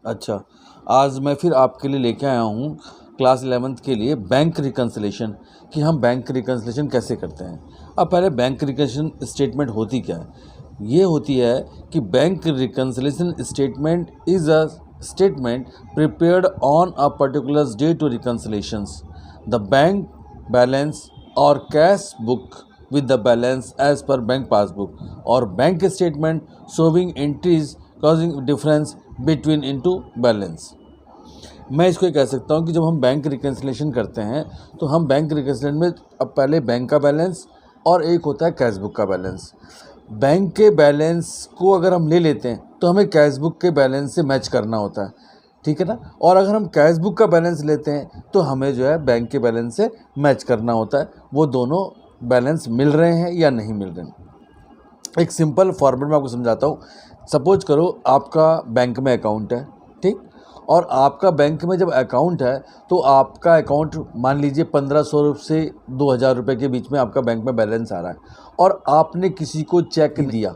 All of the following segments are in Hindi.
अच्छा, आज मैं फिर आपके लिए लेके आया हूँ क्लास 11th के लिए बैंक रिकन्सिलेशन, कि हम बैंक रिकन्सिलेशन कैसे करते हैं। अब पहले बैंक रिकन्सिलेशन स्टेटमेंट होती क्या है? ये होती है कि bank reconciliation statement is a statement prepared on a particular day to reconciliations the bank balance और cash book with the balance as per bank passbook or bank statement showing entries causing difference between into balance। मैं इसको ये कह सकता हूँ कि जब हम बैंक रिकन्सिलेशन करते हैं तो हम बैंक रिकन्सिलेशन में अब पहले बैंक का बैलेंस और एक होता है कैश बुक का बैलेंस। बैंक के बैलेंस को अगर हम ले लेते हैं तो हमें कैश बुक के बैलेंस से मैच करना होता है, ठीक है ना। और अगर हम कैश बुक का बैलेंस लेते हैं तो हमें जो है बैंक के बैलेंस से मैच करना होता है, वो दोनों बैलेंस मिल रहे हैं या नहीं मिल रहे हैं। एक सिंपल फॉर्मेट में आपको समझाता हूँ। सपोज करो आपका बैंक में अकाउंट है, ठीक, और आपका बैंक में जब अकाउंट है तो आपका अकाउंट मान लीजिए 1500 से 2000 रुपये के बीच में आपका बैंक में बैलेंस आ रहा है और आपने किसी को चेक दिया,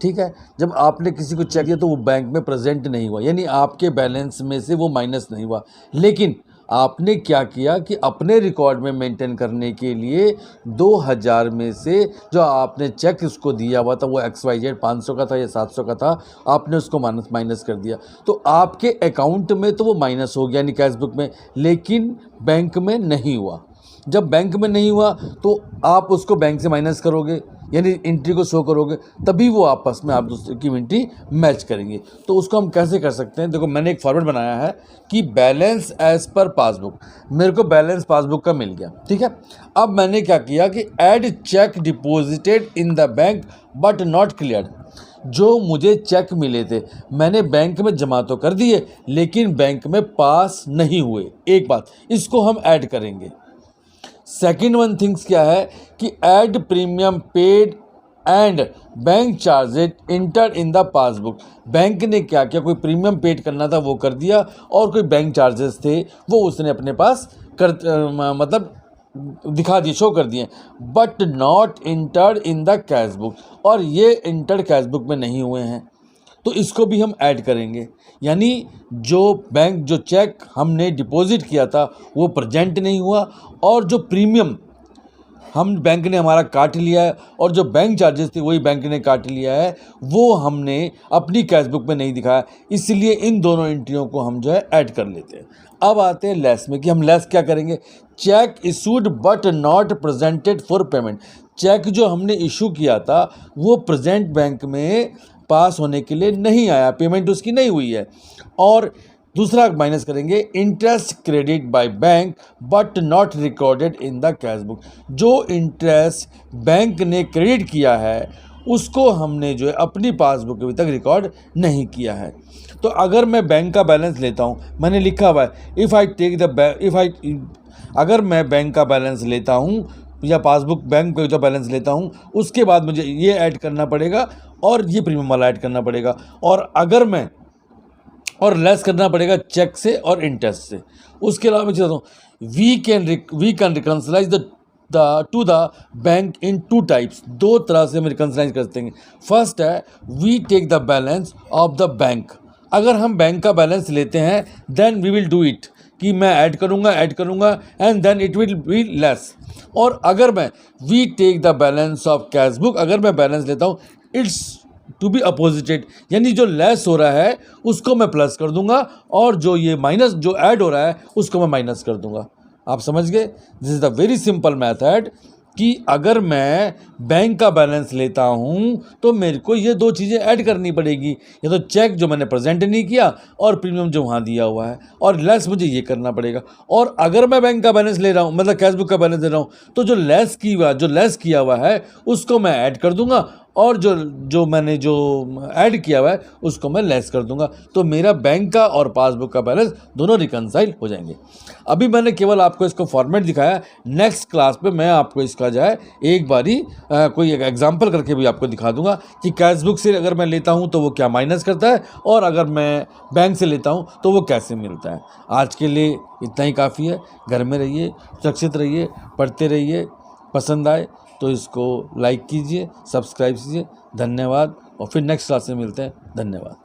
ठीक है। जब आपने किसी को चेक दिया तो वो बैंक में प्रेजेंट नहीं हुआ, यानी आपके बैलेंस में से वो माइनस नहीं हुआ। लेकिन आपने क्या किया कि अपने रिकॉर्ड में मेंटेन करने के लिए 2000 में से जो आपने चेक उसको दिया हुआ था, वो XYZ 500 का था या 700 का था, आपने उसको माइनस कर दिया। तो आपके अकाउंट में तो वो माइनस हो गया यानी कैश बुक में, लेकिन बैंक में नहीं हुआ। जब बैंक में नहीं हुआ तो आप उसको बैंक से माइनस करोगे यानी एंट्री को शो करोगे, तभी वो आपस में आप दूसरे की एंट्री मैच करेंगे। तो उसको हम कैसे कर सकते हैं? देखो, मैंने एक फॉर्मेट बनाया है कि बैलेंस एज पर पासबुक। मेरे को बैलेंस पासबुक का मिल गया, ठीक है। अब मैंने क्या किया कि add check deposited in the bank but not cleared. जो मुझे चेक मिले थे मैंने बैंक में जमा तो कर दिए लेकिन बैंक में पास नहीं हुए, एक बात, इसको हम ऐड करेंगे। सेकेंड वन थिंग्स क्या है कि add premium paid and bank charges inter in the passbook. Bank ने क्या किया, कोई प्रीमियम पेड करना था वो कर दिया और कोई बैंक चार्जेस थे वो उसने अपने पास मतलब दिखा दिए, शो कर दिए, but not entered in the cash book, और ये इंटर्ड कैश बुक में नहीं हुए हैं। तो इसको भी हम ऐड करेंगे, यानी जो बैंक जो चेक हमने डिपॉजिट किया था वो प्रेजेंट नहीं हुआ और जो प्रीमियम हम बैंक ने हमारा काट लिया है और जो बैंक चार्जेस थे वही बैंक ने काट लिया है, वो हमने अपनी कैश बुक में नहीं दिखाया। इसलिए इन दोनों एंट्रियों को हम जो है ऐड कर लेते हैं। अब आते हैं लेस में कि हम लेस क्या करेंगे। Cheque issued but not presented for payment. Cheque जो हमने इशू किया था वो प्रेजेंट बैंक में पास होने के लिए नहीं आया, पेमेंट उसकी नहीं हुई है। और दूसरा माइनस करेंगे interest credit by bank but not recorded in the cash book. जो इंटरेस्ट बैंक ने क्रेडिट किया है उसको हमने जो है अपनी पासबुक के अभी तक रिकॉर्ड नहीं किया है। तो अगर मैं बैंक का बैलेंस लेता हूँ, मैंने लिखा हुआ है अगर मैं बैंक का बैलेंस लेता हूँ या पासबुक बैंक का बैलेंस लेता हूँ, उसके बाद मुझे ये ऐड करना पड़ेगा और ये प्रीमियम वाला ऐड करना पड़ेगा, और लेस करना पड़ेगा चेक से और इंटरेस्ट से। उसके अलावा मैं चाहता हूँ we can reconcile to the bank in two types. दो तरह से हम रिकन्सिलाइज करते हैं। फर्स्ट है we take the balance of the bank. अगर हम बैंक का बैलेंस लेते हैं then we will do it, कि मैं ऐड करूँगा and then it will be less. और अगर मैं we take the balance of cash book, अगर मैं बैलेंस लेता हूँ इट्स टू बी अपोजिटेड, यानी जो लेस हो रहा है उसको मैं प्लस कर दूंगा और जो ये माइनस जो ऐड हो रहा है उसको मैं माइनस कर दूंगा। आप समझ गए? This is the very simple method कि अगर मैं बैंक का बैलेंस लेता हूं तो मेरे को ये दो चीज़ें ऐड करनी पड़ेगी, या तो चेक जो मैंने प्रेजेंट नहीं किया और प्रीमियम जो वहाँ दिया हुआ है, और लेस मुझे ये करना पड़ेगा। और अगर मैं बैंक का बैलेंस ले रहा हूँ, मतलब कैश बुक का बैलेंस ले रहा हूँ, तो जो लेस किया हुआ है उसको मैं ऐड कर दूंगा और जो मैंने जो ऐड किया हुआ है उसको मैं लेस कर दूंगा। तो मेरा बैंक का और पासबुक का बैलेंस दोनों रिकन्साइल हो जाएंगे। अभी मैंने केवल आपको इसको फॉर्मेट दिखाया। नेक्स्ट क्लास पे मैं आपको इसका जो है एक बारी कोई एक एग्जांपल करके भी आपको दिखा दूंगा कि कैश बुक से अगर मैं लेता हूं तो वो क्या माइनस करता है और अगर मैं बैंक से लेता हूं तो वो कैसे मिलता है। आज के लिए इतना ही काफ़ी है। घर में रहिए, सुरक्षित रहिए, पढ़ते रहिए। पसंद आए तो इसको लाइक कीजिए, सब्सक्राइब कीजिए। धन्यवाद, और फिर नेक्स्ट क्लास में मिलते हैं। धन्यवाद।